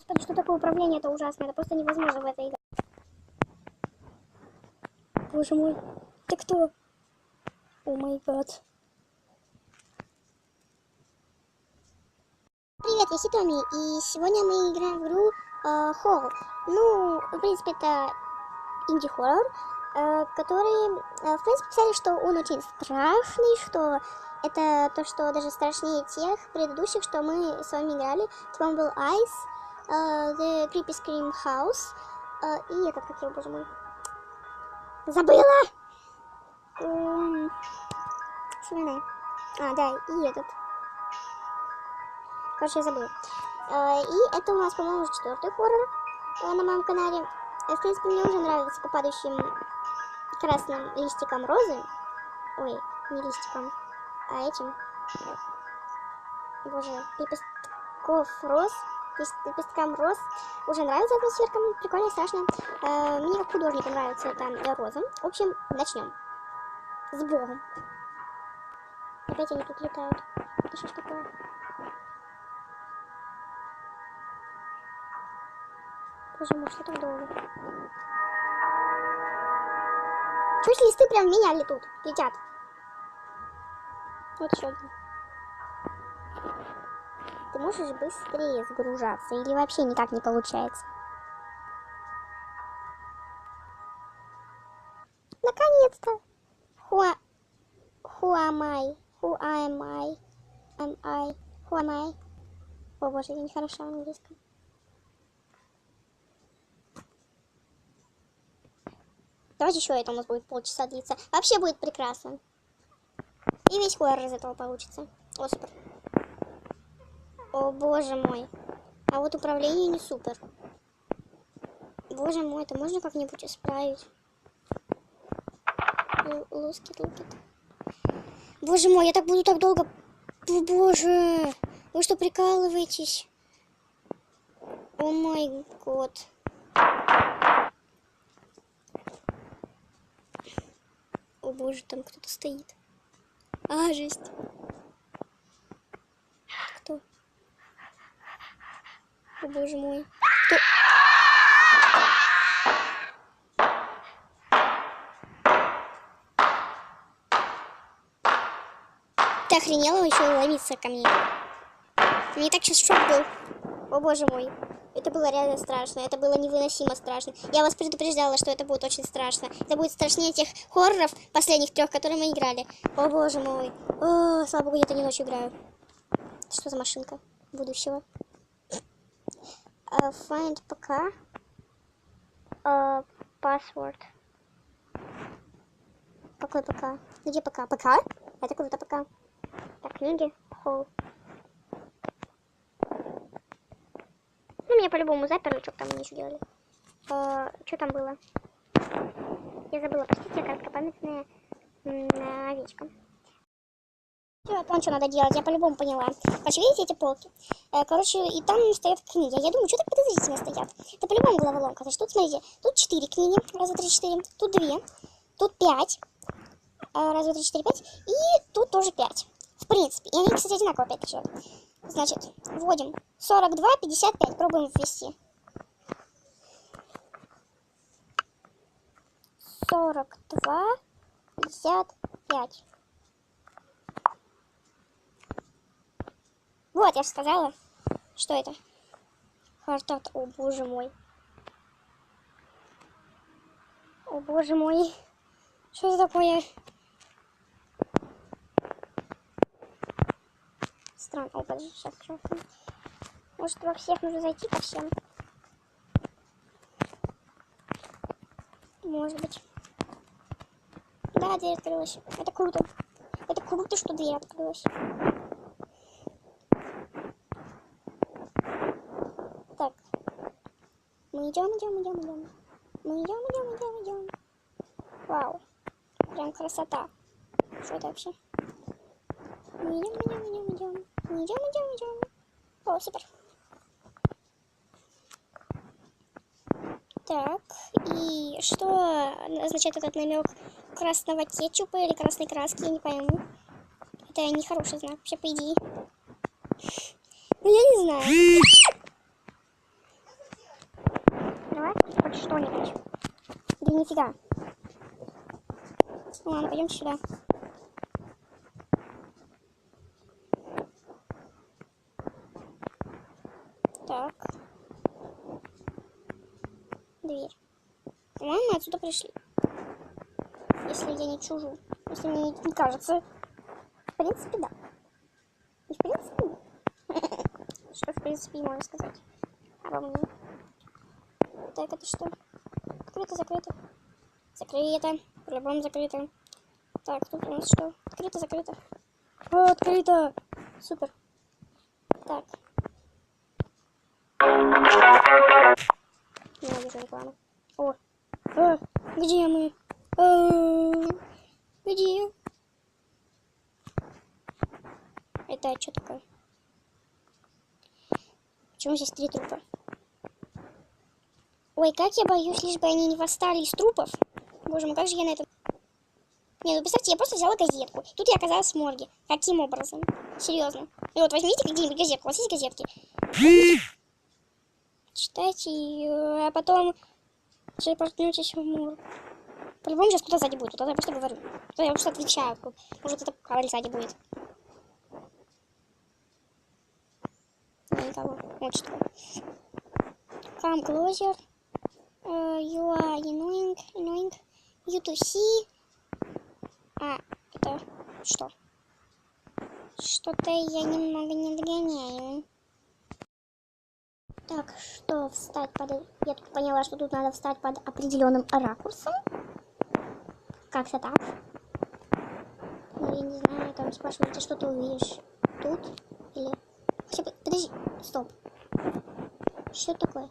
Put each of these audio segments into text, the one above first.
Господи, что такое управление? Это ужасно. Это просто невозможно в этой игре. Боже мой. Ты кто? О май гад. Привет, я Хитоми, и сегодня мы играем в игру Холл. Ну, в принципе, это инди-хоррор, который, в принципе, писали, что он очень страшный, что это то, что даже страшнее тех предыдущих, что мы с вами играли. Типа был Ice, The Creepy Scream House, и этот, как его, боже мой, забыла! Вспоминай. Да, и этот. Короче, я забыла. И это у нас, по-моему, уже 4-й хоррор на моем канале. В принципе, мне уже нравится по падающим красным листикам розы. Ой, не листикам, а этим. Боже, лепесткам роз. Уже нравится атмосферка, прикольно, страшно. Мне как художнику нравится эта роза. В общем, начнем. С Богом. Опять они тут летают. Это что ж такое? Боже мой, что так долго? Чуть листы прям в меня летят. Вот еще один. Ты можешь быстрее сгружаться или вообще никак не получается? Наконец-то! Who am I? Who am I? Am I? Who am I? О боже, я не хороша в английском. Давайте еще это у нас будет полчаса длиться. Вообще будет прекрасно. И весь хоррор из этого получится. О, супер. О, боже мой. А вот управление не супер. Боже мой, это можно как-нибудь исправить? Лускит. Боже мой, я так буду так долго... О, боже. Вы что, прикалываетесь? О май год. О боже, там кто-то стоит. Жесть. Кто? О боже мой. Кто? Ты охренела еще ловиться ко мне? Мне так сейчас шок был. О боже мой. Это было реально страшно. Это было невыносимо страшно. Я вас предупреждала, что это будет очень страшно. Это будет страшнее тех хорроров последних 3, которые мы играли. О боже мой. О, слава богу, я это не ночью играю. Что за машинка будущего? Find ПК. Password. Какой ПК? Где ПК? ПК? Это круто ПК. Так, книги. Холл. Ну, меня по-любому заперли, что там они еще делали. Что там было? Я забыла, простите, короткопамятная овечка. Все, я понял, что надо делать, я по-любому поняла. Короче, видите эти полки? Короче, и там стоят книги. Я думаю, что так подозрительно стоят. Это по-любому головоломка. Значит, тут, смотрите, тут 4 книги. Раз, два, три, 4. Тут 2. Тут 5. Раз, два, три, 4, 5. И тут тоже 5. В принципе. И они, кстати, одинаково опять отвечают. Значит, вводим 42, 55. Пробуем ввести. 42, 55. Вот, я же сказала. Что это? Хартат. О, боже мой. О, боже мой. Что это такое? Странно. О, подожди, сейчас. Может, во всех нужно зайти по всем? Может быть. Да, дверь открылась. Это круто. Это круто, что дверь открылась. Так. Мы идем. Мы идем. Вау. Прям красота. Что это вообще? Мы идем. О, супер. Так, и что означает этот намек красного кетчупа или красной краски, я не пойму. Это нехороший знак, вообще, по идее. Ну, я не знаю. что-нибудь. Да нифига. Ну ладно, пойдемте сюда. Так. Дверь. По-моему, мы отсюда пришли. Если я не чужу. Если мне не кажется. В принципе, да. И в принципе, нет. Что, в принципе, можно сказать обо мне. Так, это что? Открыто, закрыто. Закрыто. По-любому закрыто. Так, тут у нас что? Открыто, закрыто. О, открыто! Супер. Так. Ненавижу рекламу. О. Где мы? Где? Это что такое? Почему здесь 3 трупа? Ой, как я боюсь, лишь бы они не восстали из трупов. Боже мой, как же я на это... Не, ну представьте, я просто взяла газетку. Тут я оказалась в морге. Каким образом? Серьезно. И вот возьмите где-нибудь газетку. У вас есть газетки? Читайте ее, а потом телепортнетесь в морг. По-любому сейчас кто-то сзади будет. Тут я просто говорю. Тут я просто отвечаю. Может, это каваль сзади будет. Никого. Вот что. Come closer. You are annoying. You to see. А, это что? Что-то я немного не догоняю. Так, что встать под... Я тут поняла, что тут надо встать под определенным ракурсом. Как-то так. Ну, я не знаю, там спрашиваете, что ты увидишь тут? Или... Хотя бы... Подожди, стоп. Что такое?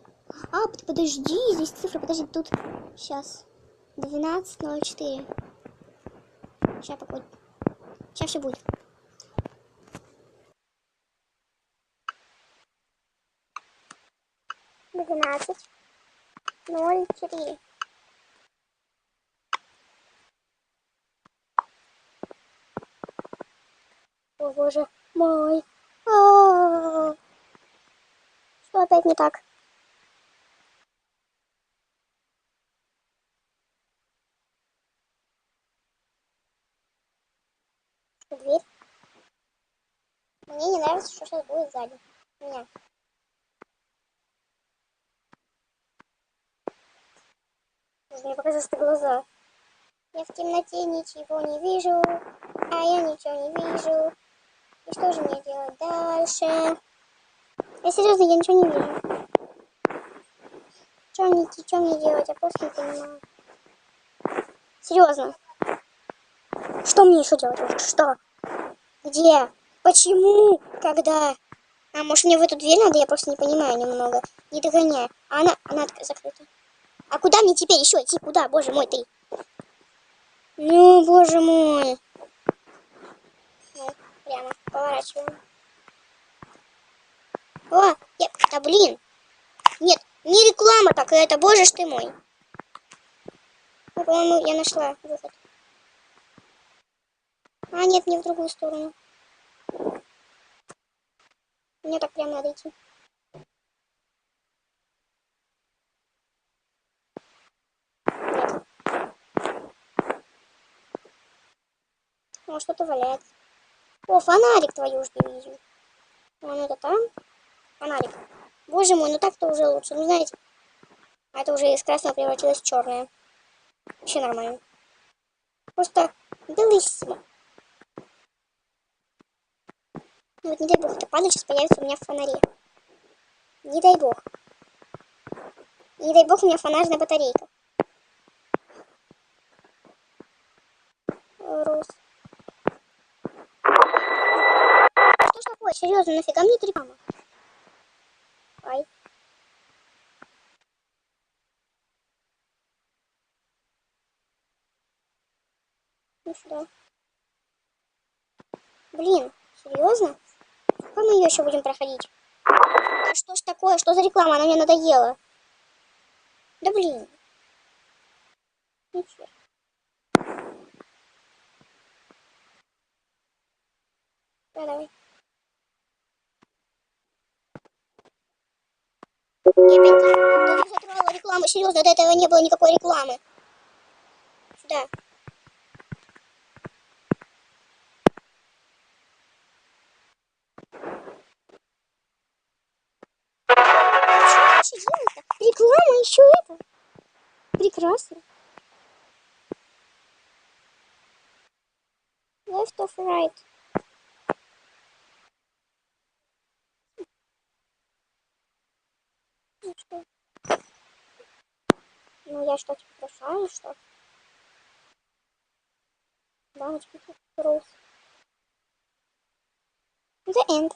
А, подожди, здесь цифры, подожди, тут... Сейчас. 12:04. Сейчас какой... Сейчас все будет. Двенадцать 04. О боже мой. Что опять не так? Дверь. Мне не нравится, что сейчас будет сзади. Меня. Мне показалось, что глаза. Я в темноте ничего не вижу. А я ничего не вижу. И что же мне делать дальше? Я серьезно, я ничего не вижу. Что мне делать? Я просто не понимаю. Серьезно. Что мне еще делать? Вот что? Где? Почему? Когда? А может мне в эту дверь надо? Я просто не понимаю немного. Не догоняю. А она закрыта. А куда мне теперь еще идти? Куда? Боже мой, ты. Ну, боже мой. Ну, прямо поворачиваем. О, да блин. Нет, не реклама такая-то, боже ж ты мой. Ну, по-моему, я нашла выход. А, нет, не в другую сторону. Мне так прям надо идти. Нет. О, что-то валяется. О, фонарик, твою ж дивизию. Вон это там. Фонарик. Боже мой, ну так-то уже лучше. Ну, знаете, это уже из красного превратилось в черное. Вообще нормально. Просто белыссимо. Ну вот не дай бог, это падает, сейчас появится у меня в фонаре. Не дай бог. Не дай бог, у меня фонарная батарейка. Рус. Что ж такое? Серьезно, нафига мне реклама? Ай. Ну сюда. Блин, серьезно? Как мы ее еще будем проходить? Да что ж такое? Что за реклама? Она мне надоела. Да блин. Ничего. Да, давай. Я опять тут закрывала рекламу. рекламы. Серьезно, до этого не было никакой рекламы. Сюда. Реклама еще это. Прекрасно. Left of right. Ну, что? Ну я что, типа прощаю, что? Да, ну типа Rose. The end.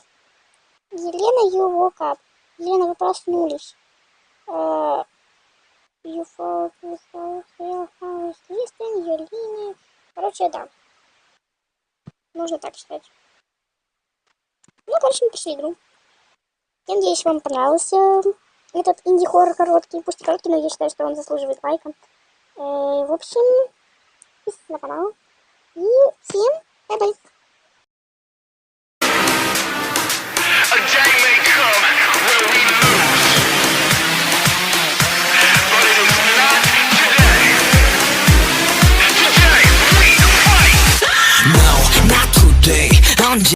Елена, you woke up. Елена, вы проснулись. You fought with your house. Listen, Елена. Короче, да. Можно так считать. Ну, короче, мы пошли игру. Я надеюсь, вам понравился этот инди-хоррор короткий. Пусть короткий, но я считаю, что он заслуживает лайка. В общем, подписывайтесь на канал.